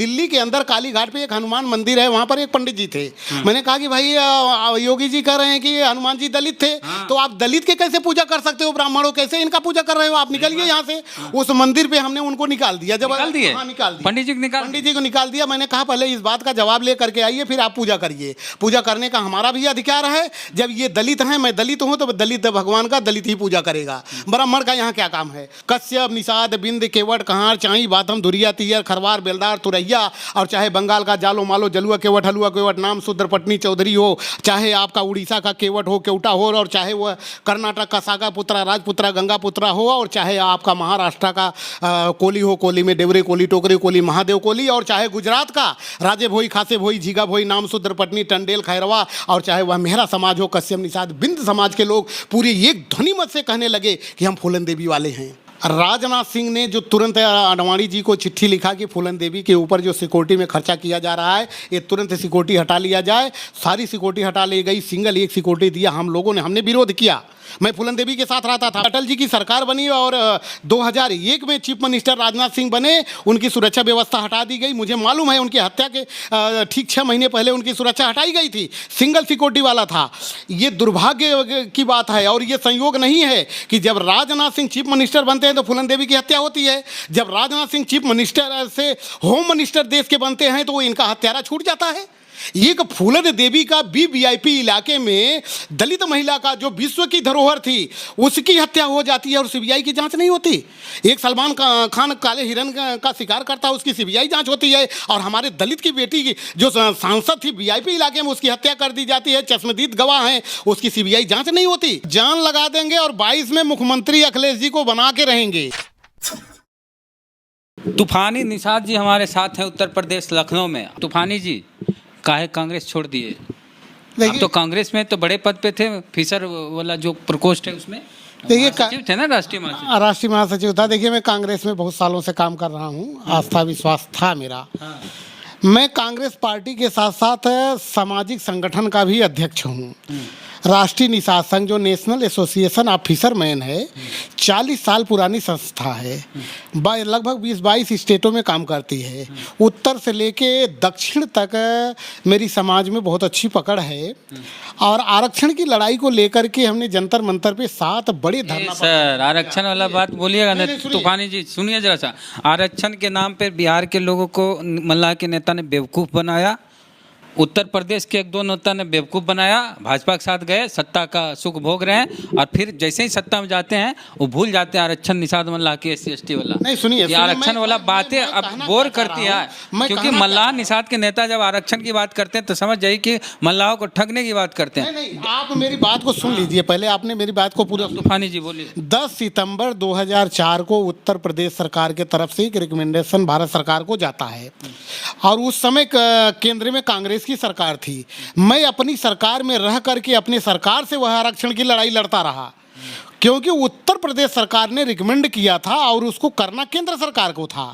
दिल्ली के अंदर काली घाट पे एक हनुमान मंदिर है, वहाँ पर एक पंडित जी थे। मैंने कहा कि भाई योगी जी कह रहे हैं कि हनुमान जी दलित थे, तो आप दलित के कैसे पूजा कर सकते हो, ब्राह्मणों कैसे इनका पूजा कर रहे हो, आप निकलिए यहाँ से। उस मंदिर पे हमने उनको निकाल दिया। जब निकाल दिए? हाँ, निकाल दिया। पंडित जी को निकाल दिया। मैंने कहा पहले इस बात का जवाब ले करके आइए, फिर आप पूजा करिए। पूजा करने का हमारा भी अधिकार है। जब ये दलित हैं, मैं दलित हूँ, तो दलित भगवान का दलित ही पूजा करेगा, ब्राह्मण का यहाँ क्या काम है। कश्यप, निषाद, बिंद, केवट, कहार, चाई, बातम, धुरिया, तियर, खरवार, बेलदार, तुरैया, और चाहे बंगाल का जालो मालो, जलुआ केवट, हलुआ केवट, नाम शूद्र पटनी चौधरी हो, चाहे आपका उड़ीसा का केवट हो, केवटा हो, और चाहे वह कर्नाटक का सागा पुत्रा, राजपुत्रा, गंगा पुत्रा हो, और चाहे आपका महाराष्ट्र का कोली हो, कोली में देवरे कोली, टोकरे कोली, महादेव कोली, और चाहे गुजरात का राजे भोई, खासे भोई, झीगा भोई, नाम शूद्र पटनी, टंडेल, खैरवा, और चाहे वह मेहरा समाज हो, कश्यप, निषाद, बिंद समाज के लोग पूरे एक ध्वनि मत से कहने लगे कि हम फूलन देवी वाले हैं। राजनाथ सिंह ने जो तुरंत आडवाणी जी को चिट्ठी लिखा कि फूलन देवी के ऊपर जो सिक्योरिटी में खर्चा किया जा रहा है, ये तुरंत सिक्योरिटी हटा लिया जाए। सारी सिक्योरिटी हटा ली गई, सिंगल एक सिक्योरिटी दिया। हम लोगों ने हमने विरोध किया। मैं फूलन देवी के साथ रहता था। अटल जी की सरकार बनी और 2001 में चीफ मिनिस्टर राजनाथ सिंह बने, उनकी सुरक्षा व्यवस्था हटा दी गई। मुझे मालूम है उनकी हत्या के ठीक 6 महीने पहले उनकी सुरक्षा हटाई गई थी। सिंगल सिक्योरिटी वाला था। ये दुर्भाग्य की बात है और ये संयोग नहीं है कि जब राजनाथ सिंह चीफ मिनिस्टर बनते हैं तो फूलन देवी की हत्या होती है। जब राजनाथ सिंह चीफ मिनिस्टर से होम मिनिस्टर देश के बनते हैं तो इनका हत्यारा छूट जाता है। एक फूलन देवी का वीवीआईपी इलाके में दलित महिला का जो विश्व की धरोहर थी उसकी हत्या हो जाती है और सीबीआई की जांच नहीं होती। एक सलमान खान काले हिरन का शिकार करता है, उसकी सीबीआई जांच होती है, और हमारे दलित की बेटी की जो सांसद थी वीआईपी इलाके में उसकी हत्या कर दी जाती है, चश्मदीद गवाह हैं, उसकी सीबीआई जांच नहीं होती। जान लगा देंगे और 22 में मुख्यमंत्री अखिलेश जी को बना के रहेंगे। तूफानी निषाद जी हमारे साथ हैं उत्तर प्रदेश लखनऊ में। तूफानी जी काहे कांग्रेस छोड़ दिए? आप तो कांग्रेस में तो बड़े पद पे थे, फिशर वाला जो प्रकोष्ठ है उसमें देखिए सचिव थे ना, राष्ट्रीय महासचिव था। देखिए मैं कांग्रेस में बहुत सालों से काम कर रहा हूँ, आस्था विश्वास था मेरा। मैं कांग्रेस पार्टी के साथ साथ सामाजिक संगठन का भी अध्यक्ष हूँ। राष्ट्रीय निषाद संघ जो नेशनल एसोसिएशन ऑफ फिशरमैन है, 40 साल पुरानी संस्था है, लगभग 20-22 स्टेटों में काम करती है। उत्तर से लेके दक्षिण तक मेरी समाज में बहुत अच्छी पकड़ है और आरक्षण की लड़ाई को लेकर के हमने जंतर मंतर पे 7 बड़े धरना। सर आरक्षण वाला बात बोलिएगा ना तूफानी जी, सुनिए जरा सा। आरक्षण के नाम पर बिहार के लोगों को मल्लाह के नेता ने बेवकूफ़ बनाया, उत्तर प्रदेश के 1-2 नेता ने बेवकूफ़ बनाया, भाजपा के साथ गए, सत्ता का सुख भोग रहे हैं और फिर जैसे ही सत्ता में जाते हैं वो भूल जाते हैं आरक्षण निषाद मल्लाह के SC/ST वाला। नहीं सुनिए, आरक्षण वाला बातें अब बोर करती है, क्योंकि मल्लाह निषाद के नेता जब आरक्षण की बात करते हैं तो समझ जाइए कि मल्लाहों को ठगने की बात करते हैं। नहीं, आप मेरी बात को सुन लीजिए पहले, आपने मेरी बात को पूरा। तूफानी जी बोलिए। 10 सितंबर 2004 को उत्तर प्रदेश सरकार के तरफ से एक रिकमेंडेशन भारत सरकार को जाता है और उस समय केंद्र में कांग्रेस की सरकार थी। मैं अपनी सरकार में रह करके अपने सरकार से वह आरक्षण की लड़ाई लड़ता रहा, क्योंकि उत्तर प्रदेश सरकार ने रिकमेंड किया था और उसको करना केंद्र सरकार को था।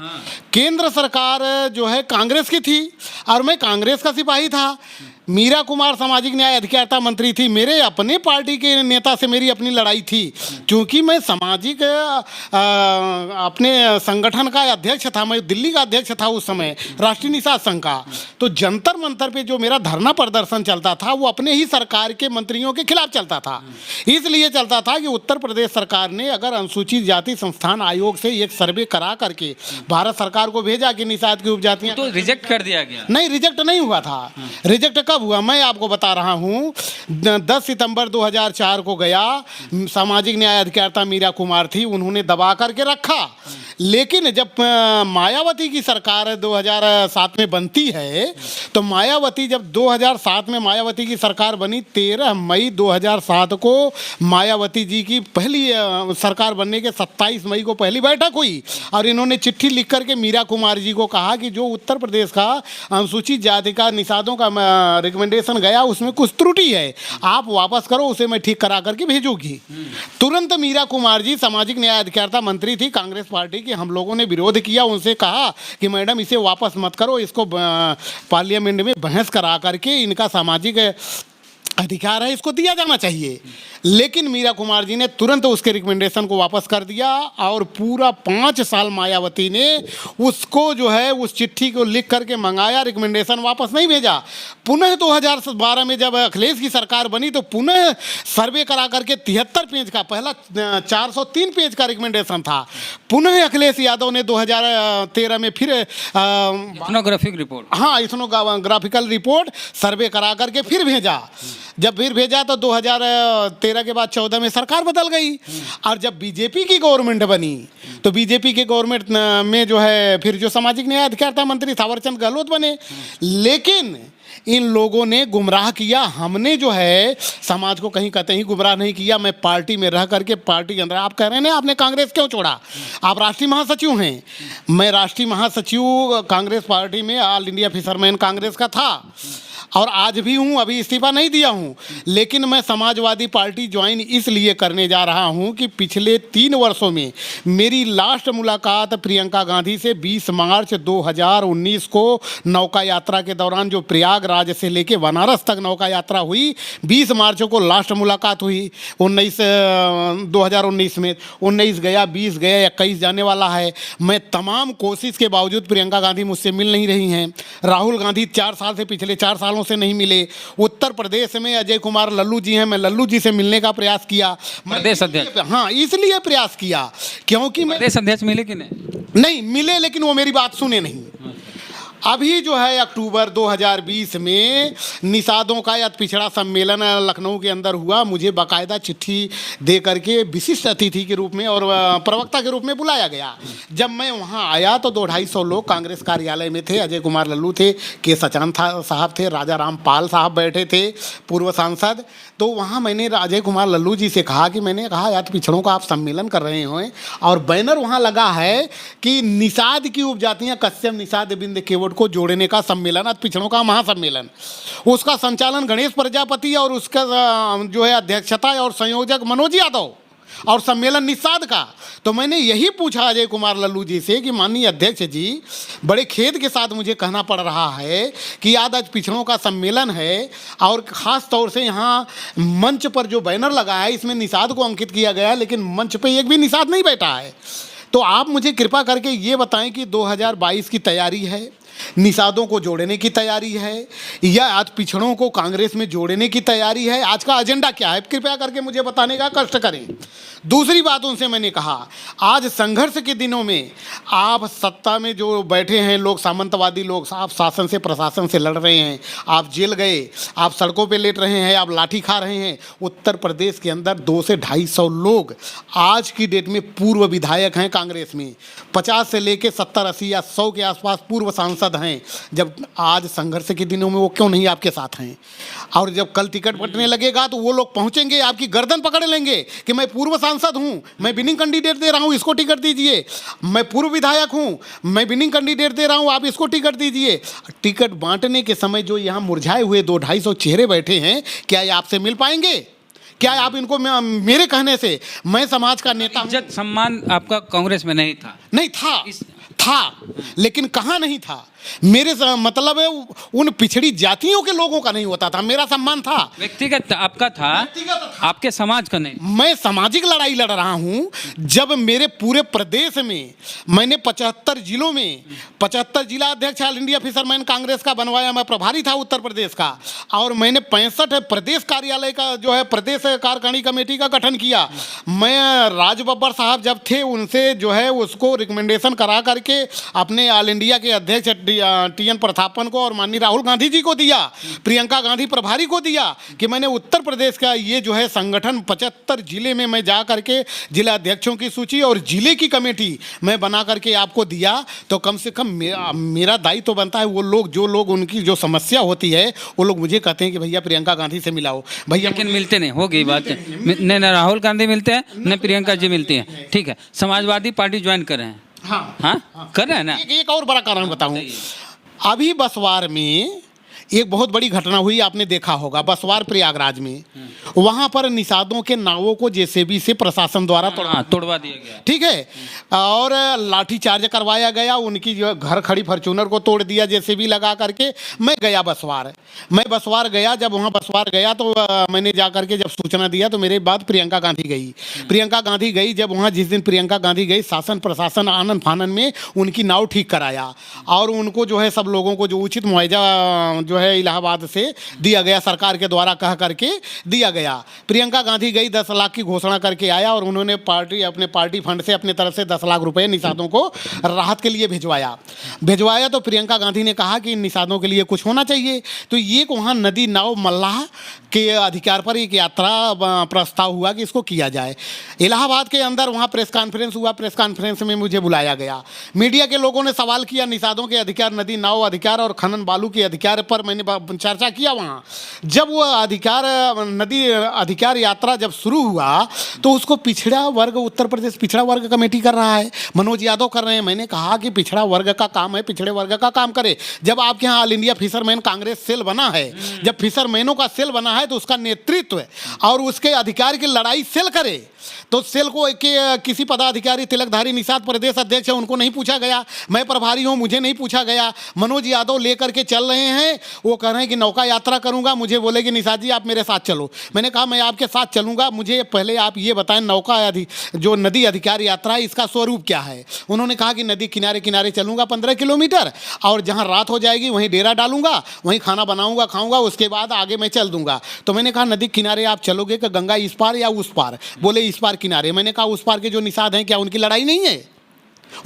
केंद्र सरकार जो है कांग्रेस की थी और मैं कांग्रेस का सिपाही था। मीरा कुमार सामाजिक न्याय अधिकारिता मंत्री थी। मेरे अपने पार्टी के नेता से मेरी अपनी लड़ाई थी, क्योंकि मैं सामाजिक अपने संगठन का अध्यक्ष था। मैं दिल्ली का अध्यक्ष था उस समय, राष्ट्रीय निषाद संघ का। तो जंतर मंतर पे जो मेरा धरना प्रदर्शन चलता था वो अपने ही सरकार के मंत्रियों के खिलाफ चलता था। इसलिए चलता था कि उत्तर प्रदेश सरकार ने अगर अनुसूचित जाति संस्थान आयोग से एक सर्वे करा करके भारत सरकार को भेजा कि निषाद की उपजातियां, तो रिजेक्ट कर दिया गया। नहीं, रिजेक्ट नहीं हुआ था। रिजेक्ट कब हुआ मैं आपको बता रहा हूं। 10 सितंबर 2004 को गया, सामाजिक न्याय अधिकारिता मीरा कुमार थी, उन्होंने दबा करके रखा। लेकिन जब मायावती की सरकार 2007 में बनती है तो मायावती जब 2007 में मायावती की सरकार बनी, 13 मई 2007 को मायावती जी की पहली सरकार बनने के 27 मई को पहली बैठक हुई और इन्होंने चिट्ठी लिख करके मीरा कुमार जी को कहा कि जो उत्तर प्रदेश का अनुसूचित जाति का निषादों का रिकमेंडेशन गया उसमें कुछ त्रुटि है, आप वापस करो, उसे मैं ठीक करा करके भेजूंगी। तुरंत मीरा कुमार जी सामाजिक न्याय अधिकारिता मंत्री थी कांग्रेस पार्टी की, हम लोगों ने विरोध किया, उनसे कहा कि मैडम इसे वापस मत करो, इसको पार्लियामेंट में बहस करा करके इनका सामाजिक अधिकार है, इसको दिया जाना चाहिए। लेकिन मीरा कुमार जी ने तुरंत उसके रिकमेंडेशन को वापस कर दिया और पूरा 5 साल मायावती ने उसको जो है उस चिट्ठी को लिख करके मंगाया, रिकमेंडेशन वापस नहीं भेजा। पुनः 2012 में जब अखिलेश की सरकार बनी तो पुनः सर्वे करा करके 73 पेज का, पहला 403 पेज का रिकमेंडेशन था। पुनः अखिलेश यादव ने 2013 में फिर इथनोग्राफिक रिपोर्ट, हाँ, इथनोग्राफिकल रिपोर्ट सर्वे करा करके फिर भेजा। जब फिर भेजा तो 2013 के बाद 14 में सरकार बदल गई और जब बीजेपी की गवर्नमेंट बनी तो बीजेपी के गवर्नमेंट में जो है फिर जो सामाजिक न्याय अधिकारिता मंत्री थावरचंद गहलोत बने। लेकिन इन लोगों ने गुमराह किया। हमने जो है समाज को कहीं कतई गुमराह नहीं किया। मैं पार्टी में रह करके पार्टी के अंदर, आप कह रहे हैं आपने कांग्रेस क्यों छोड़ा, आप राष्ट्रीय महासचिव हैं। मैं राष्ट्रीय महासचिव कांग्रेस पार्टी में ऑल इंडिया फिशरमैन कांग्रेस का था और आज भी हूँ, अभी इस्तीफा नहीं दिया हूँ। लेकिन मैं समाजवादी पार्टी ज्वाइन इसलिए करने जा रहा हूँ कि पिछले 3 वर्षों में मेरी लास्ट मुलाकात प्रियंका गांधी से 20 मार्च 2019 को नौका यात्रा के दौरान, जो प्रयागराज से लेके बनारस तक नौका यात्रा हुई, 20 मार्च को लास्ट मुलाकात हुई। 2019 में 19 गया, 20 गया, 21 जाने वाला है। मैं तमाम कोशिश के बावजूद प्रियंका गांधी मुझसे मिल नहीं रही हैं। राहुल गांधी 4 साल से, पिछले 4 सालों से नहीं मिले। उत्तर प्रदेश में अजय कुमार लल्लू जी हैं, मैं लल्लू जी से मिलने का प्रयास किया। प्रदेश अध्यक्ष, हाँ, इसलिए प्रयास किया क्योंकि मैं, प्रदेश अध्यक्ष मिले कि नहीं मिले, लेकिन वो मेरी बात सुने नहीं। अभी जो है अक्टूबर 2020 में निषादों का या पिछड़ा सम्मेलन लखनऊ के अंदर हुआ। मुझे बाकायदा चिट्ठी दे करके विशिष्ट अतिथि के रूप में और प्रवक्ता के रूप में बुलाया गया। जब मैं वहां आया तो 200-250 लोग कांग्रेस कार्यालय में थे। अजय कुमार लल्लू थे, के सचान साहब थे, राजा राम पाल साहब बैठे थे, पूर्व सांसद। तो वहाँ मैंने अजय कुमार लल्लू जी से कहा कि मैंने कहा यार पिछड़ों का आप सम्मेलन कर रहे हो और बैनर वहाँ लगा है कि निषाद की उपजातियाँ कश्यप, निषाद, बिंद, केवट को जोड़ने का सम्मेलन, पिछड़ों का महासम्मेलन, उसका संचालन गणेश प्रजापति और उसका जो है अध्यक्षता और संयोजक मनोज यादव और सम्मेलन निषाद का। तो मैंने यही पूछा अजय कुमार लल्लू जी से कि माननीय अध्यक्ष जी, बड़े खेद के साथ मुझे कहना पड़ रहा है कि आज पिछड़ों का सम्मेलन है और ख़ास तौर से यहाँ मंच पर जो बैनर लगा है इसमें निषाद को अंकित किया गया है, लेकिन मंच पे एक भी निषाद नहीं बैठा है। तो आप मुझे कृपा करके ये बताएं कि 2022 की तैयारी है, निषादों को जोड़ने की तैयारी है या आज पिछड़ों को कांग्रेस में जोड़ने की तैयारी है? आज का एजेंडा क्या है? कृपया करके मुझे बताने का कष्ट करें। दूसरी बात उनसे मैंने कहा, आज संघर्ष के दिनों में आप सत्ता में जो बैठे हैं लोग, सामंतवादी लोग, आप शासन से प्रशासन से लड़ रहे हैं, आप जेल गए, आप सड़कों पे लेट रहे हैं, आप लाठी खा रहे हैं। उत्तर प्रदेश के अंदर 200 से 250 लोग आज की डेट में पूर्व विधायक हैं कांग्रेस में, 50 से लेके 70, 80 या 100 के आसपास पूर्व सांसद हैं। जब आज संघर्ष के दिनों में वो क्यों नहीं आपके साथ हैं? और जब कल टिकट बंटने लगेगा तो वो लोग पहुंचेंगे, आपकी गर्दन पकड़ लेंगे कि मैं पूर्व सांसद हूं, मैं विनिंग कैंडिडेट दे रहा हूं, इसको टिकट दीजिए। मैं पूर्व विधायक हूं, मैं विनिंग कैंडिडेट दे रहा हूं, आप इसको टिकट दीजिए। टिकट बांटने के समय जो यहाँ मुरझाए हुए 200-250 चेहरे बैठे हैं, क्या ये आपसे मिल पाएंगे? क्या आप इनको, मेरे कहने से, मैं समाज का नेता, इज्जत सम्मान आपका कांग्रेस में नहीं था? नहीं था, लेकिन कहाँ नहीं था? मेरे मतलब है उन पिछड़ी जातियों के लोगों का नहीं होता था, मेरा सम्मान था। व्यक्तिगत आपका था, आपके समाज का नहीं। मैं सामाजिक लड़ाई लड़ रहा हूं। जब मेरे पूरे प्रदेश में मैंने 75 जिलों में 75 जिला अध्यक्ष ऑल इंडिया फिशरमैन कांग्रेस का बनवाया, मैं प्रभारी था उत्तर प्रदेश का, और मैंने 65 प्रदेश कार्यालय का जो है प्रदेश कार्यकारिणी कमेटी का गठन किया। मैं राज बब्बर साहब जब थे उनसे जो है उसको रिकमेंडेशन करा करके अपने ऑल इंडिया के अध्यक्ष टी.एन. प्रतापन को और माननीय राहुल गांधी जी को दिया, प्रियंका गांधी प्रभारी को दिया कि मैंने उत्तर प्रदेश का ये जो है संगठन 75 जिले में मैं जा करके जिला अध्यक्षों की सूची और जिले की कमेटी मैं बना करके आपको दिया। तो कम से कम मेरा दायित्व तो बनता है, वो लोग जो लोग उनकी जो समस्या होती है वो लोग मुझे कहते हैं कि भैया प्रियंका गांधी से मिलाओ। भैया लेकिन मिलते नहीं, हो गई बात, न राहुल गांधी मिलते हैं न प्रियंका जी मिलती हैं। ठीक है, समाजवादी पार्टी ज्वाइन कर रहे हैं? हाँ, कर रहे हैं ना। एक और बड़ा कारण बताऊं, अभी बसवार में एक बहुत बड़ी घटना हुई, आपने देखा होगा, बसवार प्रयागराज में। वहां पर निषादों के नावों को जेसीबी से प्रशासन द्वारा तोड़वा दिया गया, ठीक है, और लाठी चार्ज करवाया गया, उनकी जो घर खड़ी फॉर्च्यूनर को तोड़ दिया जेसीबी लगा करके। मैं गया बसवार, मैं बसवार गया, जब वहाँ बसवार गया तो मैंने जा करके जब सूचना दिया तो मेरे बाद प्रियंका गांधी गई। प्रियंका गांधी गई, जब वहाँ जिस दिन प्रियंका गांधी गई, शासन प्रशासन आनन फानन में उनकी नाव ठीक कराया और उनको जो है सब लोगों को जो उचित मुआवजा जो है इलाहाबाद से दिया गया, सरकार के द्वारा कह करके दिया गया। प्रियंका गांधी गई, 10 लाख की घोषणा करके आया और उन्होंने अपने पार्टी फंड से अपने तरफ से 10 लाख रुपए निषादों को राहत के लिए भिजवाया। तो प्रियंका गांधी ने कहा कि इन निषादों के लिए कुछ होना चाहिए। तो ये वहाँ नदी नाव मल्लाह के अधिकार पर एक यात्रा प्रस्ताव हुआ कि इसको किया जाए। इलाहाबाद के अंदर वहाँ प्रेस कॉन्फ्रेंस हुआ, प्रेस कॉन्फ्रेंस में मुझे बुलाया गया। मीडिया के लोगों ने सवाल किया निषादों के अधिकार, नदी नाव अधिकार और खनन बालू के अधिकार पर मैंने चर्चा किया वहाँ। जब वो नदी अधिकार यात्रा जब शुरू हुआ तो उसको पिछड़ा वर्ग, उत्तर प्रदेश पिछड़ा वर्ग कमेटी कर रहा है, मनोज यादव कर रहे हैं। मैंने कहा कि पिछड़ा वर्ग का काम है, पिछड़े वर्ग का काम करे। जब आपके यहाँ all India fisherman Congress cell बना है, जब फिशरमैनों का सेल बना है तो उसका नेतृत्व और उसके अधिकार की लड़ाई सेल करे। तो सेल को किसी पदाधिकारी, तिलकधारी निषाद प्रदेश अध्यक्ष है, उनको नहीं पूछा गया। मैं प्रभारी हूं, मुझे नहीं पूछा गया। मनोज यादव लेकर के चल रहे हैं, वो कह रहे हैं कि नौका यात्रा करूंगा। मुझे बोले कि निषाद जी आप मेरे साथ चलो। मैंने कहा मैं आपके साथ चलूंगा, मुझे पहले आप ये बताएं जो नदी अधिकार यात्रा है इसका स्वरूप क्या है। उन्होंने कहा कि नदी किनारे किनारे चलूंगा 15 किलोमीटर और जहां रात हो जाएगी वहीं डेरा डालूंगा, वहीं खाना बनाऊंगा खाऊंगा, उसके बाद आगे मैं चल दूंगा। तो मैंने कहा नदी किनारे आप चलोगे कि गंगा इस पार या उस पार? बोले इस पार किनारे। मैंने कहा उस पार के जो निषाद हैं क्या उनकी लड़ाई नहीं है?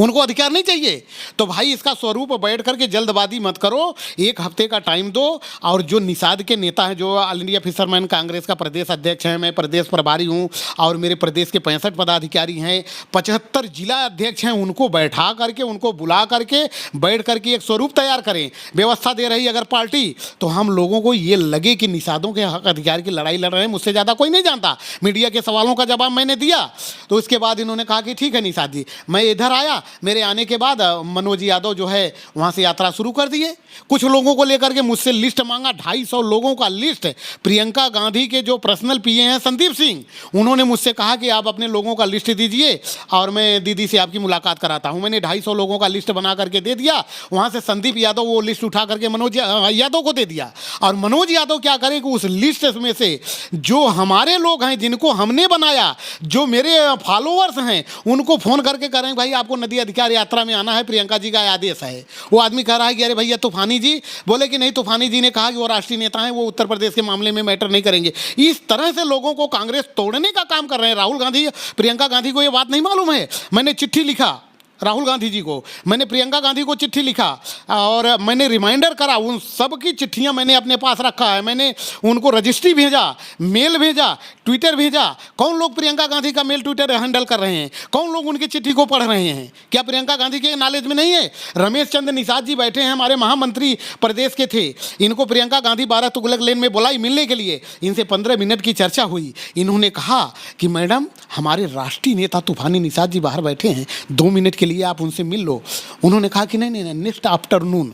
उनको अधिकार नहीं चाहिए? तो भाई इसका स्वरूप बैठ करके जल्दबाजी मत करो, 1 हफ्ते का टाइम दो। और जो निषाद के नेता हैं, जो ऑल इंडिया फिशरमैन कांग्रेस का प्रदेश अध्यक्ष है, मैं प्रदेश प्रभारी हूं और मेरे प्रदेश के 65 पदाधिकारी हैं, 75 जिला अध्यक्ष हैं, उनको बैठा करके, उनको बुला करके बैठ करके एक स्वरूप तैयार करें। व्यवस्था दे रही अगर पार्टी तो हम लोगों को ये लगे कि निषादों के हक अधिकार की लड़ाई लड़ रहे हैं, मुझसे ज़्यादा कोई नहीं जानता। मीडिया के सवालों का जवाब मैंने दिया तो उसके बाद इन्होंने कहा कि ठीक है निषाद जी। मैं इधर आया, मेरे आने के बाद मनोज यादव जो है वहाँ से यात्रा शुरू कर दिए। कुछ लोगों को लेकर के मुझसे लिस्ट मांगा, 250 लोगों का लिस्ट। प्रियंका गांधी के जो पर्सनल पीए हैं संदीप सिंह, उन्होंने मुझसे कहा कि आप अपने लोगों का लिस्ट दीजिए और मैं दीदी से आपकी मुलाकात कराता हूँ। मैंने 250 लोगों का लिस्ट बना करके दे दिया। वहाँ से संदीप यादव वो लिस्ट उठा करके मनोज यादव को दे दिया। और मनोज यादव क्या करे कि उस लिस्ट में से जो हमारे लोग हैं, जिनको हमने बनाया, जो मेरे फॉलोअर्स हैं, उनको फ़ोन करके करें भाई आपको नदी अधिकार यात्रा में आना है, प्रियंका जी का आदेश है। वो आदमी कह रहा है कि अरे भैया तूफानी जी बोले कि नहीं, तूफानी जी ने कहा कि वो राष्ट्रीय नेता हैं, वो उत्तर प्रदेश के मामले में मैटर नहीं करेंगे। इस तरह से लोगों को कांग्रेस तोड़ने का काम कर रहे हैं। राहुल गांधी, प्रियंका गांधी को ये बात नहीं मालूम है। मैंने चिट्ठी लिखा राहुल गांधी जी को, मैंने प्रियंका गांधी को चिट्ठी लिखा और मैंने रिमाइंडर करा। उन सब की चिट्ठियां मैंने अपने पास रखा है। मैंने उनको रजिस्ट्री भेजा, मेल भेजा, ट्विटर भेजा। कौन लोग प्रियंका गांधी का मेल ट्विटर हैंडल कर रहे हैं? कौन लोग उनकी चिट्ठी को पढ़ रहे हैं? क्या प्रियंका गांधी के नॉलेज में नहीं है? रमेश चंद्र निषाद जी बैठे हैं, हमारे महामंत्री प्रदेश के थे। इनको प्रियंका गांधी 12 तुगलक लेन में बुलाई मिलने के लिए। इनसे 15 मिनट की चर्चा हुई। इन्होंने कहा कि मैडम हमारे राष्ट्रीय नेता तूफानी निषाद जी बाहर बैठे हैं, 2 मिनट के लिए आप उनसे मिल लो। उन्होंने कहा कि नहीं, नेक्स्ट आफ्टरनून।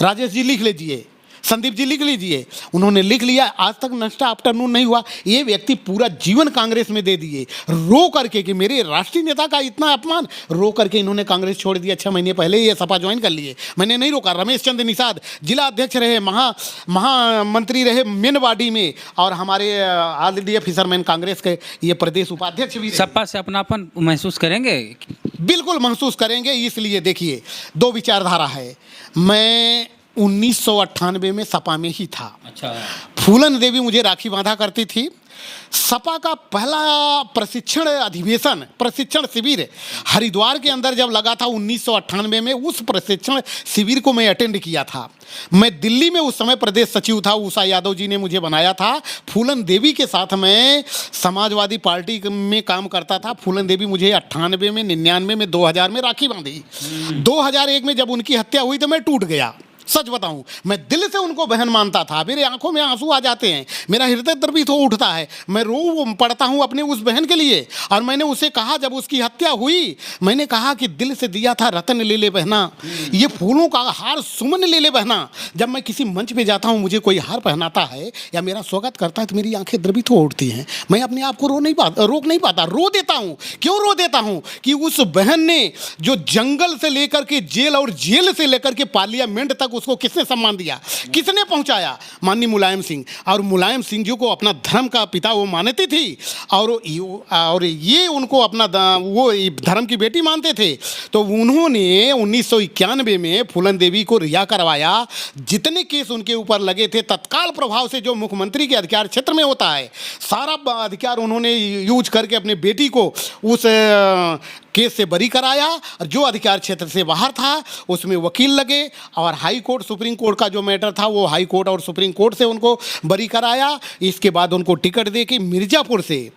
राजेश जी लिख लीजिए, संदीप जी लिख लीजिए। उन्होंने लिख लिया। आज तक नेक्स्ट आफ्टरनून नहीं हुआ। ये व्यक्ति पूरा जीवन कांग्रेस में दे दिए, रो करके कि मेरे राष्ट्रीय नेता का इतना अपमान। रो करके इन्होंने कांग्रेस छोड़ दिया। 6 महीने पहले ये सपा ज्वाइन कर लिए। मैंने नहीं रोका। रमेश चंद्र निषाद जिला अध्यक्ष रहे, महामंत्री रहे मेनवाड़ी में, और हमारे ऑल इंडिया फिशरमैन कांग्रेस के ये प्रदेश उपाध्यक्ष भी रहे। सपा से अपनापन महसूस करेंगे? बिल्कुल महसूस करेंगे। इसलिए देखिए 2 विचारधारा है। मैं 1998 में सपा में ही था। अच्छा। फूलन देवी मुझे राखी बांधा करती थी। सपा का पहला प्रशिक्षण शिविर हरिद्वार के अंदर जब लगा था 1998 में, उस प्रशिक्षण शिविर को मैं अटेंड किया था। मैं दिल्ली में उस समय प्रदेश सचिव था, उषा यादव जी ने मुझे बनाया था। फूलन देवी के साथ मैं समाजवादी पार्टी में काम करता था। फूलन देवी मुझे 98 में, 99 में, 2000 में राखी बांधी। 2001 में जब उनकी हत्या हुई तो मैं टूट गया। सच बताऊं, मैं दिल से उनको बहन मानता था। मेरे आंखों में आंसू आ जाते हैं, मेरा हृदय द्रवित हो उठता है। मैं रो पड़ता हूं अपने उस बहन के लिए। और मैंने उसे कहा, जब उसकी हत्या हुई, मैंने कहा कि दिल से दिया था रतन ले ले बहना, ये फूलों का हार सुमन ले ले बहना। जब मैं किसी मंच पे जाता हूं, मुझे कोई हार पहनाता है या मेरा स्वागत करता है तो मेरी आंखें द्रवित हो उठती हैं। मैं अपने आप को रोक नहीं पाता, रो देता हूं। क्यों रो देता हूं? कि उस बहन ने जो जंगल से लेकर के जेल और जेल से लेकर के पार्लियामेंट तक तक उसको किसने सम्मान दिया, किसने पहुंचाया? माननीय मुलायम सिंह। और मुलायम सिंह जी को अपना धर्म का पिता वो मानती थी, और ये उनको अपना वो धर्म की बेटी मानते थे। तो उन्होंने 1991 में फूलन देवी को रिहा करवाया। जितने केस उनके ऊपर लगे थे तत्काल प्रभाव से, जो मुख्यमंत्री के अधिकार क्षेत्र में होता है, सारा अधिकार उन्होंने यूज करके अपने बेटी को उस केस से बरी कराया। और जो अधिकार क्षेत्र से बाहर था उसमें वकील लगे, और हाई कोर्ट सुप्रीम कोर्ट का जो मैटर था वो हाई कोर्ट और सुप्रीम कोर्ट से उनको बरी कराया। इसके बाद उनको टिकट दे के मिर्ज़ापुर से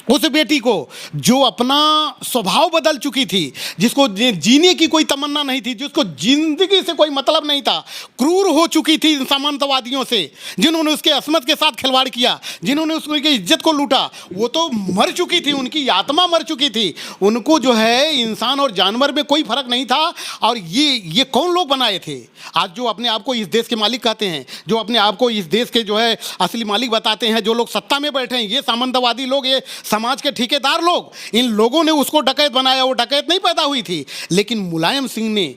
उस बेटी को, जो अपना स्वभाव बदल चुकी थी, जिसको जीने की कोई तमन्ना नहीं थी, जिसको जिंदगी से कोई मतलब नहीं था, क्रूर हो चुकी थी सामंतवादियों से, जिन्होंने उसके अस्मत के साथ खिलवाड़ किया, जिन्होंने उसकी इज्जत को लूटा, वो तो मर चुकी थी, उनकी आत्मा मर चुकी थी। उनको जो है इंसान और जानवर में कोई फर्क नहीं था। और ये कौन लोग बनाए थे? आज जो अपने आप को इस देश के मालिक कहते हैं, जो अपने आप को इस देश के जो है असली मालिक बताते हैं, जो लोग सत्ता में बैठे हैं, ये सामंतवादी लोग, ये समाज के ठेकेदार लोग, इन लोगों ने उसको डकैत बनाया। वो डकैत नहीं पैदा हुई थी, लेकिन मुलायम सिंह ने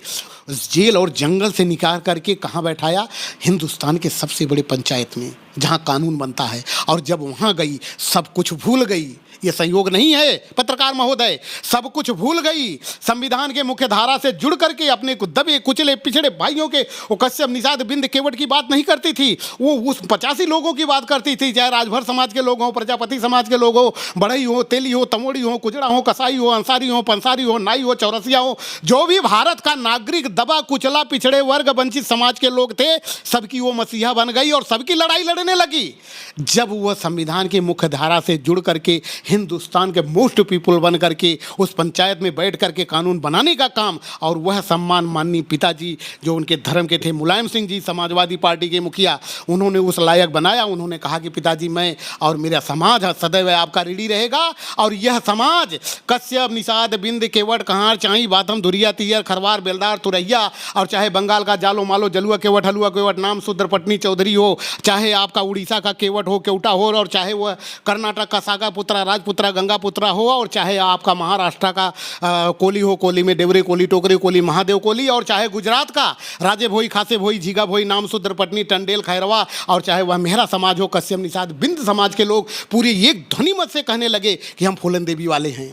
जेल और जंगल से निकाल करके कहाँ बैठाया? हिंदुस्तान के सबसे बड़े पंचायत में, जहाँ कानून बनता है। और जब वहाँ गई सब कुछ भूल गई। ये संयोग नहीं है पत्रकार महोदय, सब कुछ भूल गई। संविधान के मुख्य धारा से जुड़ करके अपने को दबे कुचले पिछड़े भाइयों के, वो कश्यप निषाद बिंद केवट की बात नहीं करती थी, वो उस 85 लोगों की बात करती थी, चाहे राजभर समाज के लोग हों, प्रजापति समाज के लोग हो, बढ़ई हो, तेली हो, तमोड़ी हो, कुजड़ा हो, कसाई हो, अंसारी हो, पंसारी हो, नाई हो, चौरसिया हो, जो भी भारत का नागरिक दबा कुचला पिछड़े वर्ग वंचित समाज के लोग थे, सबकी वो मसीहा बन गई और सबकी लड़ाई लड़ने लगी। जब वह संविधान की मुख्य धारा से जुड़ करके हिंदुस्तान के मोस्ट पीपल बन करके उस पंचायत में बैठ करके कानून बनाने का काम, और वह सम्मान माननीय पिताजी जो उनके धर्म के थे, मुलायम सिंह जी समाजवादी पार्टी के मुखिया, उन्होंने उस लायक बनाया। उन्होंने कहा कि पिताजी मैं और मेरा समाज सदैव आपका ऋणी रहेगा। और यह समाज कश्यप निषाद बिंद केवट कहार चाई बातम धुरिया तीयर खरवार बेलदार तुरैया, और चाहे बंगाल का जालो मालो जलुआ केवट हलुआ केवट नाम शूद्र पटनी चौधरी हो, चाहे आपका उड़ीसा का केवट हो केवटा हो, और चाहे वह कर्नाटक का सागा पुत्रा राजपुत्रा गंगा पुत्रा हो, और चाहे आपका महाराष्ट्र का कोली हो, कोली में देवरे कोली, टोकरे कोली, महादेव कोली, और चाहे गुजरात का राजे भोई, खासे भोई, झीगा भोई, नाम शूद्र पटनी, टंडेल खैरवा, और चाहे वह मेहरा समाज हो, कश्यप निषाद बिंद समाज के लोग पूरे एक ध्वनि मत से कहने लगे कि हम फूलन देवी वाले हैं।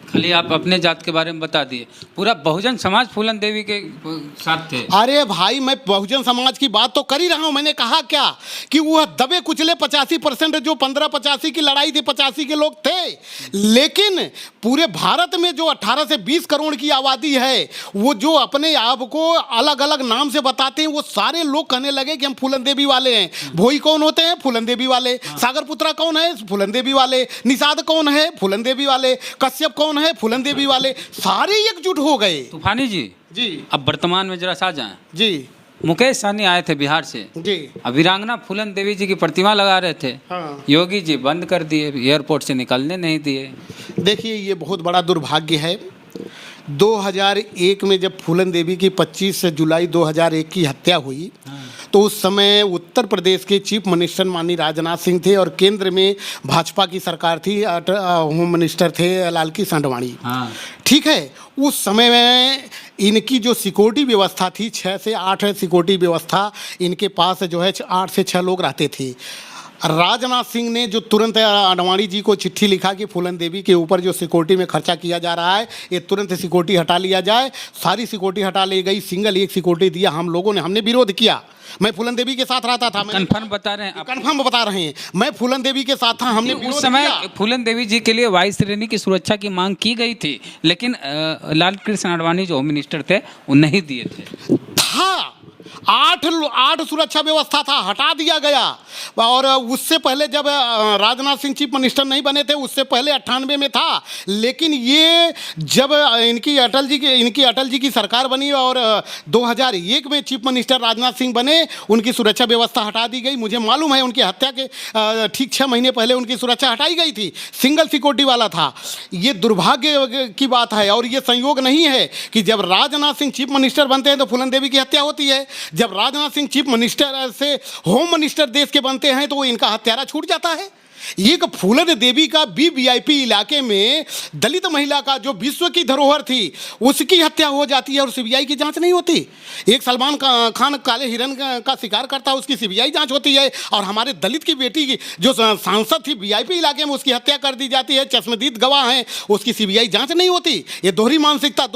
खाली आप अपने जात के बारे में बता दिए, पूरा बहुजन समाज फूलन देवी के साथ थे। अरे भाई मैं बहुजन समाज की बात तो कर ही रहा हूं। मैंने कहा क्या कि वह दबे कुचले 85% जो 1585 की लड़ाई थी, 85 के लोग थे, लेकिन पूरे भारत में जो 18 से 20 करोड़ की आबादी है, वो जो अपने आप को अलग अलग नाम से बताते हैं, वो सारे लोग कहने लगे कि हम फूलन देवी वाले हैं। भोई कौन होते हैं? फूलन देवी वाले। सागर पुत्रा कौन है? फूलन देवी वाले। निषाद कौन है? फूलन देवी वाले। कश्यप कौन है? फूलन देवी वाले। सारे एकजुट हो गए। तूफानी जी अब वर्तमान में जरा सा जाएं जी। मुकेश सहनी आए थे बिहार से जी, अब वीरांगना फूलन देवी जी की प्रतिमा लगा रहे थे। हाँ। योगी जी बंद कर दिए, एयरपोर्ट से निकलने नहीं दिए। देखिए ये बहुत बड़ा दुर्भाग्य है। 2001 में जब फूलन देवी की 25 जुलाई 2001 की हत्या हुई, तो उस समय उत्तर प्रदेश के चीफ मिनिस्टर माननीय राजनाथ सिंह थे, और केंद्र में भाजपा की सरकार थी, होम मिनिस्टर थे लालकृष्ण आडवाणी। ठीक है, उस समय में इनकी जो सिक्योरिटी व्यवस्था थी, 6 से 8 सिक्योरिटी व्यवस्था इनके पास जो है 8 से 6 लोग रहते थे। राजनाथ सिंह ने जो तुरंत आडवाणी जी को चिट्ठी लिखा कि फूलन देवी के ऊपर जो सिक्योरिटी में खर्चा किया जा रहा है, ये तुरंत सिक्योरिटी हटा लिया जाए। सारी सिक्योरिटी हटा ली गई, सिंगल एक सिक्योरिटी दिया। हम लोगों ने, हमने विरोध किया। मैं फूलन देवी के साथ रहता था। कंफर्म बता रहे हैं? कंफर्म बता रहे हैं। मैं फूलन देवी के साथ था, हमने उस समय फूलन देवी जी के लिए वायु श्रेणी की सुरक्षा की मांग की गई थी, लेकिन लालकृष्ण आडवाणी जो होम मिनिस्टर थे वो नहीं दिए थे। था 8 सुरक्षा व्यवस्था था, हटा दिया गया। और उससे पहले जब राजनाथ सिंह चीफ मिनिस्टर नहीं बने थे, उससे पहले 98 में था। लेकिन ये जब इनकी अटल जी की सरकार बनी और 2001 में चीफ मिनिस्टर राजनाथ सिंह बने, उनकी सुरक्षा व्यवस्था हटा दी गई। मुझे मालूम है उनकी हत्या के ठीक 6 महीने पहले उनकी सुरक्षा हटाई गई थी, सिंगल सिक्योरिटी वाला था। ये दुर्भाग्य की बात है, और ये संयोग नहीं है कि जब राजनाथ सिंह चीफ मिनिस्टर बनते हैं तो फूलन देवी की हत्या होती है। जब राजनाथ सिंह चीफ मिनिस्टर से होम मिनिस्टर देश के बनते हैं तो इनका हत्यारा छूट जाता है। एक फूलन देवी का वीवीआईपी इलाके में दलित महिला का जो विश्व की धरोहर थी उसकी हत्या हो जाती है और सीबीआई की जांच नहीं होती। एक सलमान खान काले हिरन का शिकार करता है, उसकी सीबीआई जांच होती है, और हमारे दलित की बेटी की जो सांसद थी वीआईपी इलाके में उसकी हत्या कर दी जाती है, चश्मदीद गवाह हैं, उसकी सीबीआई जांच नहीं होती। ये दोहरी मानसिकता,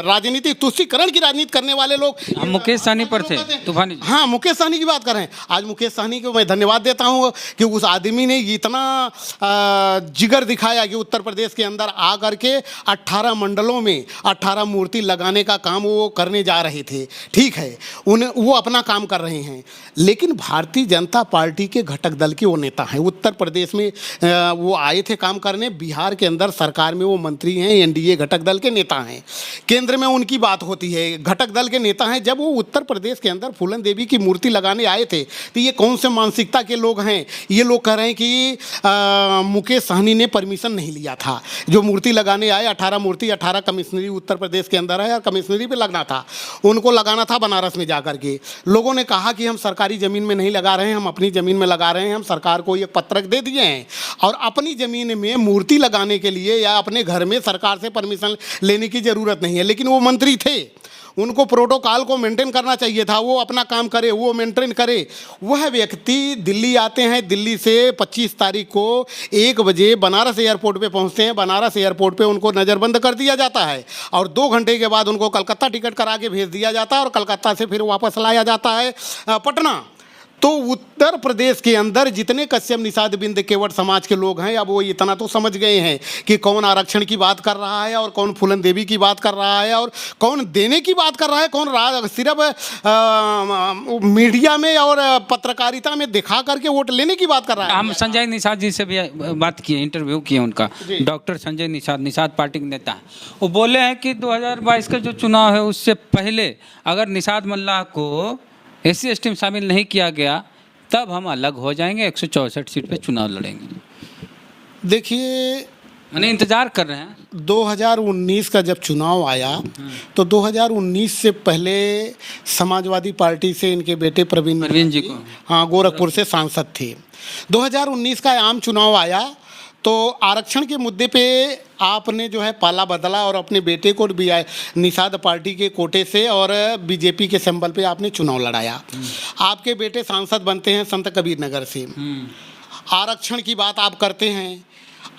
राजनीति, तुष्टीकरण की राजनीति करने वाले लोग। हम मुकेश सहनी पर थे, तूफानी जी। हाँ, मुकेश सहनी की बात कर रहे हैं। आज मुकेश सहनी को मैं धन्यवाद देता हूँ कि उस आदमी ने इतना जिगर दिखाया कि उत्तर प्रदेश के अंदर आ करके 18 मंडलों में 18 मूर्ति लगाने का काम वो करने जा रहे थे। ठीक है, वो अपना काम कर रहे हैं, लेकिन भारतीय जनता पार्टी के घटक दल के वो नेता हैं। उत्तर प्रदेश में वो आए थे काम करने, बिहार के अंदर सरकार में वो मंत्री हैं, एनडीए घटक दल के नेता हैं, केंद्र में उनकी बात होती है, घटक दल के नेता हैं। जब वो उत्तर प्रदेश के अंदर फूलन देवी की मूर्ति लगाने आए थे तो ये कौन से मानसिकता के लोग हैं? ये लोग कह रहे हैं कि मुकेश सहनी ने परमिशन नहीं लिया था। जो मूर्ति लगाने आए 18 मूर्ति, 18 कमिश्नरी उत्तर प्रदेश के अंदर है और कमिश्नरी पे लगना था, उनको लगाना था बनारस में जाकर के। लोगों ने कहा कि हम सरकारी ज़मीन में नहीं लगा रहे हैं, हम अपनी ज़मीन में लगा रहे हैं, हम सरकार को एक पत्रक दे दिए हैं और अपनी ज़मीन में मूर्ति लगाने के लिए या अपने घर में सरकार से परमिशन लेने की ज़रूरत नहीं है। लेकिन वो मंत्री थे, उनको प्रोटोकॉल को मेंटेन करना चाहिए था, वो अपना काम करे, वो मेंटेन करे। वह व्यक्ति दिल्ली आते हैं, दिल्ली से 25 तारीख को 1 बजे बनारस एयरपोर्ट पे पहुंचते हैं। बनारस एयरपोर्ट पे उनको नज़रबंद कर दिया जाता है और 2 घंटे के बाद उनको कलकत्ता टिकट करा के भेज दिया जाता है और कलकत्ता से फिर वापस लाया जाता है पटना। तो उत्तर प्रदेश के अंदर जितने कश्यप निषाद बिंद केवट समाज के लोग हैं, अब वो इतना तो समझ गए हैं कि कौन आरक्षण की बात कर रहा है और कौन फूलन देवी की बात कर रहा है और कौन देने की बात कर रहा है, कौन सिर्फ मीडिया में और पत्रकारिता में दिखा करके वोट लेने की बात कर रहा है। हम संजय निषाद जी से भी बात किए, इंटरव्यू किए उनका, डॉक्टर संजय निषाद पार्टी के नेता हैं। वो बोले हैं कि 2022 का जो चुनाव है उससे पहले अगर निषाद मल्लाह को SC ST में शामिल नहीं किया गया तब हम अलग हो जाएंगे, 164 सीट पे चुनाव लड़ेंगे। देखिए, मैंने इंतजार कर रहे हैं। 2019 का जब चुनाव आया तो 2019 से पहले समाजवादी पार्टी से इनके बेटे प्रवीण जी को, हाँ, गोरखपुर से सांसद थे। 2019 का आम चुनाव आया तो आरक्षण के मुद्दे पे आपने जो है पाला बदला और अपने बेटे को निषाद पार्टी के कोटे से और बीजेपी के सिंबल पे आपने चुनाव लड़ाया। आपके बेटे सांसद बनते हैं संत कबीर नगर से, आरक्षण की बात आप करते हैं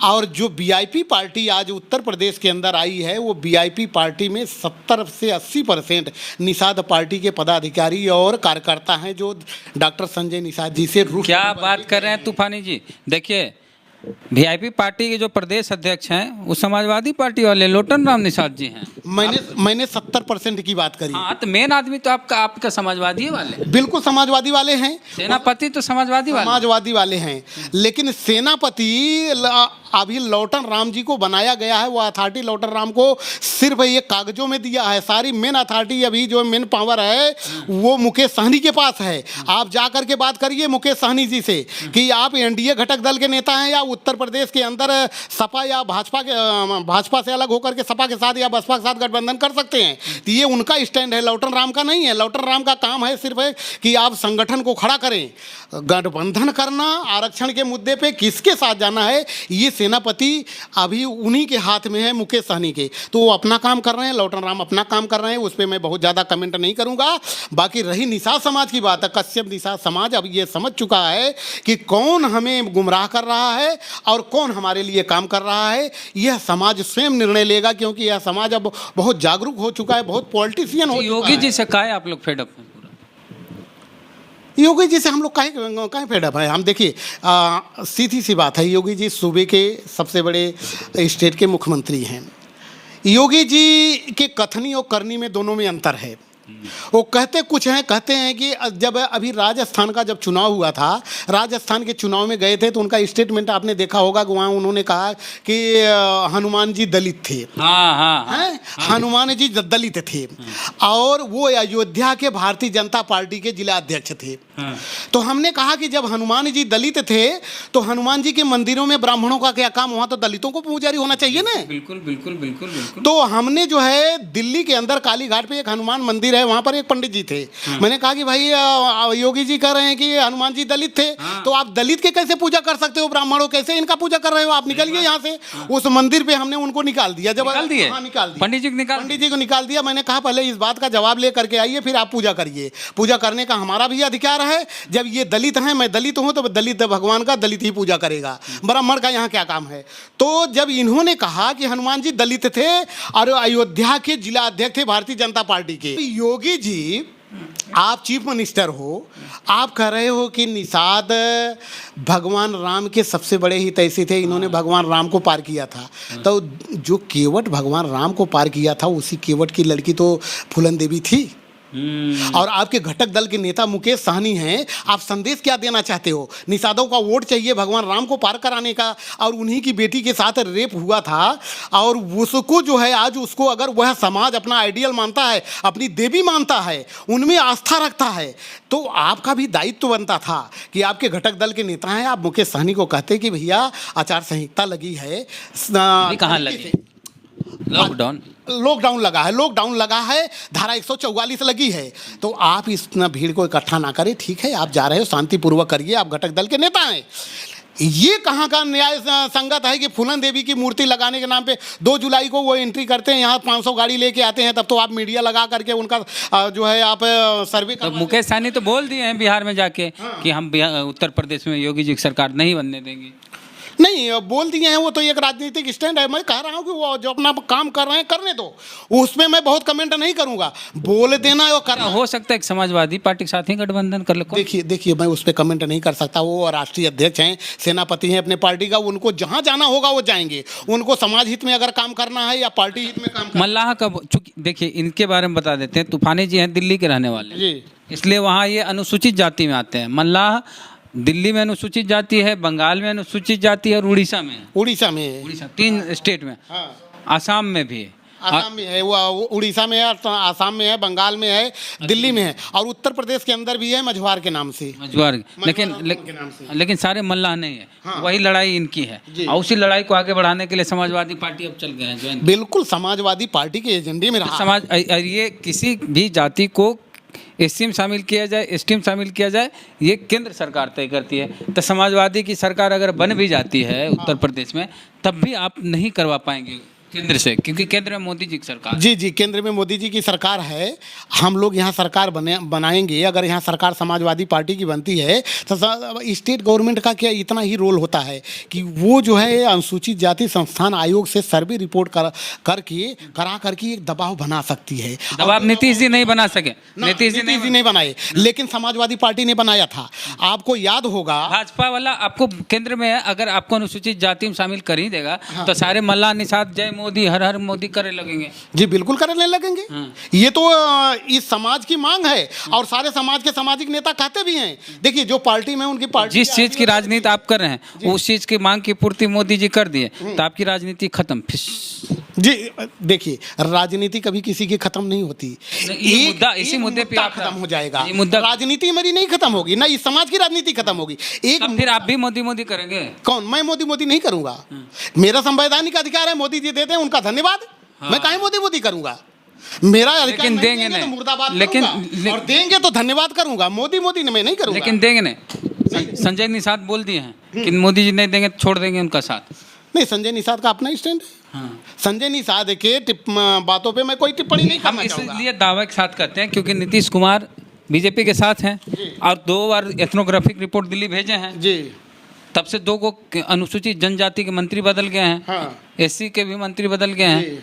और जो वीआईपी पार्टी आज उत्तर प्रदेश के अंदर आई है वो वीआईपी पार्टी में 70 से 80% निषाद पार्टी के पदाधिकारी और कार्यकर्ता हैं जो डॉक्टर संजय निषाद जी से रूठ। क्या बात कर रहे हैं तूफानी जी? देखिए, वीआईपी पार्टी के जो प्रदेश अध्यक्ष हैं वो समाजवादी पार्टी वाले लोटन राम निषाद जी हैं। मैंने 70% की बात करी। हाँ, तो मेन आदमी तो आपका समाजवादी वाले, बिल्कुल समाजवादी वाले हैं। सेनापति तो समाजवादी वाले हैं, लेकिन सेनापति अभी लौटन राम जी को बनाया गया है। वो अथॉरिटी लौटन राम को सिर्फ ये कागजों में दिया है, सारी मेन अथॉरिटी अभी जो मेन पावर है वो मुकेश सहनी के पास है। आप जा करके बात करिए मुकेश सहनी जी से कि आप एनडीए घटक दल के नेता हैं या उत्तर प्रदेश के अंदर सपा या भाजपा से अलग होकर के सपा के साथ या बसपा के साथ गठबंधन कर सकते हैं। तो ये उनका स्टैंड है, लौटन राम का नहीं है। लौटन राम का काम है सिर्फ कि आप संगठन को खड़ा करें, गठबंधन करना, आरक्षण के मुद्दे पे किसके साथ जाना है ये सेनापति अभी उन्हीं के हाथ में है, मुकेश सहनी के। तो वो अपना काम कर रहे हैं, लौटन राम अपना काम कर रहे हैं, उस पर मैं बहुत ज़्यादा कमेंट नहीं करूँगा। बाकी रही निषाद समाज की बात है, कश्यप निषाद समाज अब ये समझ चुका है कि कौन हमें गुमराह कर रहा है और कौन हमारे लिए काम कर रहा है। यह समाज स्वयं निर्णय लेगा, क्योंकि यह समाज अब बहुत जागरूक हो चुका है, बहुत पॉलिटिशियन हो चुका है। योगी जी से कहा है आप लोग फेड अप हैं? योगी जी से हम लोग काहे फेडअप है? हम देखिए, सीधी सी बात है, योगी जी सूबे के सबसे बड़े स्टेट के मुख्यमंत्री हैं। योगी जी के कथनी और करनी में दोनों में अंतर है। वो कहते हैं कि जब अभी राजस्थान का जब चुनाव हुआ था, राजस्थान के चुनाव में गए थे तो उनका स्टेटमेंट आपने देखा होगा कि वहाँ उन्होंने कहा कि हनुमान जी दलित थे। हाँ। हनुमान जी दलित थे और वो अयोध्या के भारतीय जनता पार्टी के जिला अध्यक्ष थे। तो हमने कहा कि जब हनुमान जी दलित थे तो हनुमान जी के मंदिरों में ब्राह्मणों का क्या काम? वहाँ तो दलितों को पुजारी होना चाहिए ना। बिल्कुल बिल्कुल बिल्कुल बिल्कुल। तो हमने जो है दिल्ली के अंदर काली घाट पे एक हनुमान मंदिर है, वहाँ पर एक पंडित जी थे। मैंने कहा कि भाई योगी जी कह रहे हैं कि हनुमान जी दलित थे, तो आप दलित के कैसे पूजा कर सकते हो, ब्राह्मणों कैसे इनका पूजा कर रहे हो, आप निकलिए यहाँ से। उस मंदिर पे हमने उनको निकाल दिया। जब निकाल दिए? हाँ, निकाल दिया। पंडित जी को निकाल दिया। मैंने कहा पहले इस बात का जवाब ले करके आइए, फिर आप पूजा करिए। पूजा करने का हमारा भी अधिकार है। जब ये दलित हैं, मैं दलित हूँ, तो दलित भगवान का दलित ही पूजा करेगा, ब्राह्मण का यहाँ क्या काम है। तो जब इन्होंने कहा कि हनुमान जी दलित थे और अयोध्या के जिला अध्यक्ष थे भारतीय जनता पार्टी के, योगी जी आप चीफ मिनिस्टर हो, आप कह रहे हो कि निषाद भगवान राम के सबसे बड़े हितैषी थे, इन्होंने भगवान राम को पार किया था। तो जो केवट भगवान राम को पार किया था, उसी केवट की लड़की तो फूलन देवी थी। और आपके घटक दल के नेता मुकेश सहनी हैं। आप संदेश क्या देना चाहते हो? निषादों का वोट चाहिए भगवान राम को पार कराने का, और उन्हीं की बेटी के साथ रेप हुआ था, और उसको जो है आज उसको अगर वह समाज अपना आइडियल मानता है, अपनी देवी मानता है, उनमें आस्था रखता है, तो आपका भी दायित्व बनता था कि आपके घटक दल के नेता हैं, आप मुकेश सहनी को कहते कि भैया आचार संहिता लगी है। कहाँ लगी? लॉकडाउन लगा है, धारा 144 लगी है। तो आप इस भीड़ को इकट्ठा ना करें, ठीक है, आप जा रहे हो शांतिपूर्वक करिए, आप घटक दल के नेता हैं। ये कहाँ का न्याय संगत है कि फूलन देवी की मूर्ति लगाने के नाम पे 2 जुलाई को वो एंट्री करते हैं, यहाँ 500 गाड़ी लेके आते हैं, तब तो आप मीडिया लगा करके उनका जो है आप सर्वे तो मुकेश सहनी तो बोल दिए हैं बिहार में जाके कि हम उत्तर प्रदेश में योगी जी की सरकार नहीं बनने देंगे। नहीं बोल दिए हैं, वो तो एक राजनीतिक स्टैंड है। मैं कह रहा हूँ कि वो जो अपना काम कर रहे हैं करने दो, उसमें मैं बहुत कमेंट नहीं करूंगा। बोल देना और करना। हो सकता है कि समाजवादी पार्टी के साथ ही गठबंधन कर ले। देखिए मैं उस पर कमेंट नहीं कर सकता। वो राष्ट्रीय अध्यक्ष हैं, सेनापति हैं अपने पार्टी का, उनको जहाँ जाना होगा वो जाएंगे। उनको समाज हित में अगर काम करना है या पार्टी हित में काम। मल्लाह का चूंकि देखिए इनके बारे में बता देते हैं, तूफानी जी हैं दिल्ली के रहने वाले जी, इसलिए वहाँ ये अनुसूचित जाति में आते हैं। मल्लाह दिल्ली में अनुसूचित जाति है, बंगाल में अनुसूचित जाति है, और उड़ीसा में 3 स्टेट में। आसाम में भी है। आसाम में है, वो उड़ीसा में है, आसाम में है, बंगाल में है, दिल्ली में है, और उत्तर प्रदेश के अंदर भी है मझवार के नाम से। लेकिन सारे मल्लाह नहीं है। हाँ। वही लड़ाई इनकी है, और उसी लड़ाई को आगे बढ़ाने के लिए समाजवादी पार्टी अब चल गए हैं। बिल्कुल समाजवादी पार्टी के एजेंडे में रहा। समाज ये किसी भी जाति को एससी में शामिल किया जाए, एसटी में शामिल किया जाए, ये केंद्र सरकार तय करती है। तो समाजवादी की सरकार अगर बन भी जाती है उत्तर प्रदेश में, तब भी आप नहीं करवा पाएंगे केंद्र से, क्योंकि केंद्र में मोदी जी की सरकार। जी केंद्र में मोदी जी की सरकार है। हम लोग यहाँ सरकार बनाएंगे। अगर यहाँ सरकार समाजवादी पार्टी की बनती है तो स्टेट गवर्नमेंट का क्या इतना ही रोल होता है कि वो जो है अनुसूचित जाति संस्थान आयोग से सर्वे रिपोर्ट करा करके एक दबाव बना सकती है। दबाव नीतीश जी नहीं बना सके, नीतीश जी नहीं बनाए, लेकिन समाजवादी पार्टी ने बनाया था। आपको याद होगा भाजपा वाला आपको केंद्र में अगर आपको अनुसूचित जाति में शामिल कर ही देगा, तो सारे मल्लाह निषाद जय मोदी हर हर मोदी करे लगेंगे। जी बिल्कुल करने लगेंगे। ये तो इस समाज की मांग है, और सारे समाज के सामाजिक नेता कहते भी हैं। देखिए जो पार्टी में उनकी पार्टी, जिस चीज की राजनीति आप कर रहे हैं उस चीज की मांग की पूर्ति मोदी जी कर दिए, तो आपकी राजनीति खत्म। जी देखिए राजनीति कभी किसी की खत्म नहीं होती। इसी मुद्दे पे आप खत्म हो जाएगा। राजनीति मेरी नहीं खत्म होगी, ना इस समाज की राजनीति खत्म होगी। फिर आप भी मोदी करेंगे? कौन? मैं मोदी नहीं करूंगा। मेरा संवैधानिक अधिकार है, मोदी जी देते हैं उनका धन्यवाद। मैं काहे मोदी करूंगा? मेरा लेकिन देंगे नहीं, मुर्दाबाद लेकिन और देंगे तो धन्यवाद करूंगा। मोदी मैं नहीं करूंगा। लेकिन देंगे नहीं। संजय निषाद बोल दिए हैं कि मोदी जी नहीं देंगे, छोड़ देंगे उनका साथ। नहीं, संजय निषाद का अपना स्टैंड है। हाँ। संजय निषाद के बातों पे मैं कोई टिप्पणी नहीं करना चाहूंगा। इसलिए दावा के साथ करते हैं क्योंकि नीतीश कुमार बीजेपी के साथ हैं, और 2 बार एथनोग्राफिक रिपोर्ट दिल्ली भेजे हैं जी। तब से 2 को अनुसूचित जनजाति के मंत्री बदल गए हैं। हाँ। एससी के भी मंत्री बदल गए हैं,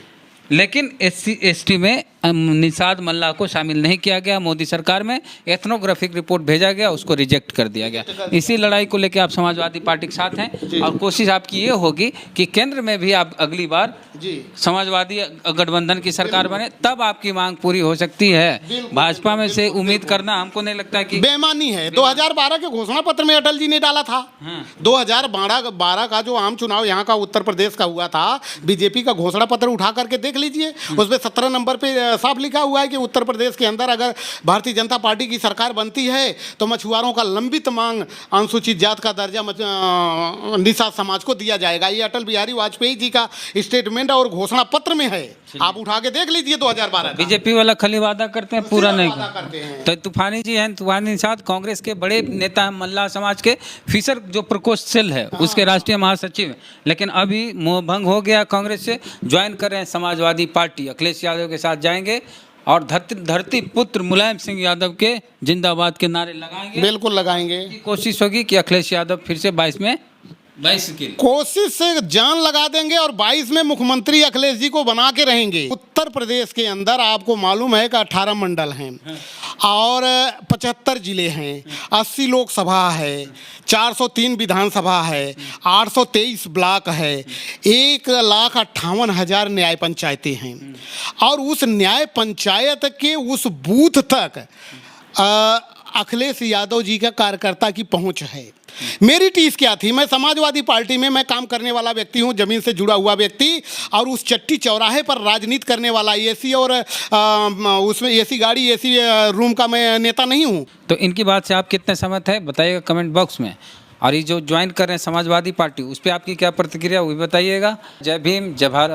लेकिन एससी एसटी में निषाद मल्लाह को शामिल नहीं किया गया। मोदी सरकार में एथनोग्राफिक रिपोर्ट भेजा गया, उसको रिजेक्ट कर दिया गया। इसी लड़ाई को लेकर आप समाजवादी पार्टी के साथ हैं, और कोशिश आपकी ये होगी कि केंद्र में भी आप अगली बार समाजवादी गठबंधन की सरकार बने, तब आपकी मांग पूरी हो सकती है। भाजपा में से उम्मीद करना हमको नहीं लगता कि बेईमानी है। 2012 के घोषणा पत्र में अटल जी ने डाला था। 2012 का जो आम चुनाव यहाँ का उत्तर प्रदेश का हुआ था, बीजेपी का घोषणा पत्र उठा करके देख लीजिए, उसमें 17 नंबर पे साफ लिखा हुआ है कि उत्तर प्रदेश के अंदर अगर भारतीय जनता पार्टी की सरकार बनती है तो मछुआरों का लंबित मांग अनुसूचित जात का दर्जा निषाद समाज को दिया जाएगा। ये अटल बिहारी वाजपेयी जी का स्टेटमेंट और घोषणा पत्र में है, आप उठा के देख लीजिए 2012 का। बीजेपी वाला खाली वादा करते हैं, पूरा नहीं करते हैं। तो तूफानी जी हैं, तूफानी निषाद कांग्रेस के बड़े नेता हैं, मल्लाह समाज के फिशर जो प्रकोष्ठ सेल है उसके राष्ट्रीय महासचिव हैं, लेकिन अभी मोहभंग हो गया, कांग्रेस से ज्वाइन कर रहे हैं समाजवादी पार्टी, अखिलेश यादव के साथ जाएंगे और धरती पुत्र मुलायम सिंह यादव के जिंदाबाद के नारे लगाएंगे। बिल्कुल लगाएंगे। कोशिश होगी कि अखिलेश यादव फिर से 22 की कोशिश से जान लगा देंगे और 22 में मुख्यमंत्री अखिलेश जी को बना के रहेंगे। उत्तर प्रदेश के अंदर आपको मालूम है कि 18 मंडल हैं और 75 जिले हैं, 80 लोकसभा है, 403 विधानसभा है, 823 ब्लॉक है, 1,58,000 न्याय पंचायतें हैं और उस न्याय पंचायत के उस बूथ तक अखिलेश यादव जी का कार्यकर्ता की पहुंच है। मेरी टीस क्या थी, मैं समाजवादी पार्टी में मैं काम करने वाला व्यक्ति हूं, जमीन से जुड़ा हुआ व्यक्ति, और उस चट्टी चौराहे पर राजनीति करने वाला एसी और उसमें एसी गाड़ी एसी रूम का मैं नेता नहीं हूं। तो इनकी बात से आप कितने सहमत है बताइएगा कमेंट बॉक्स में। और ये जो ज्वाइन कर रहे हैं समाजवादी पार्टी, उस पर आपकी क्या प्रतिक्रिया हुई बताइएगा। जय भीम, जय भारत।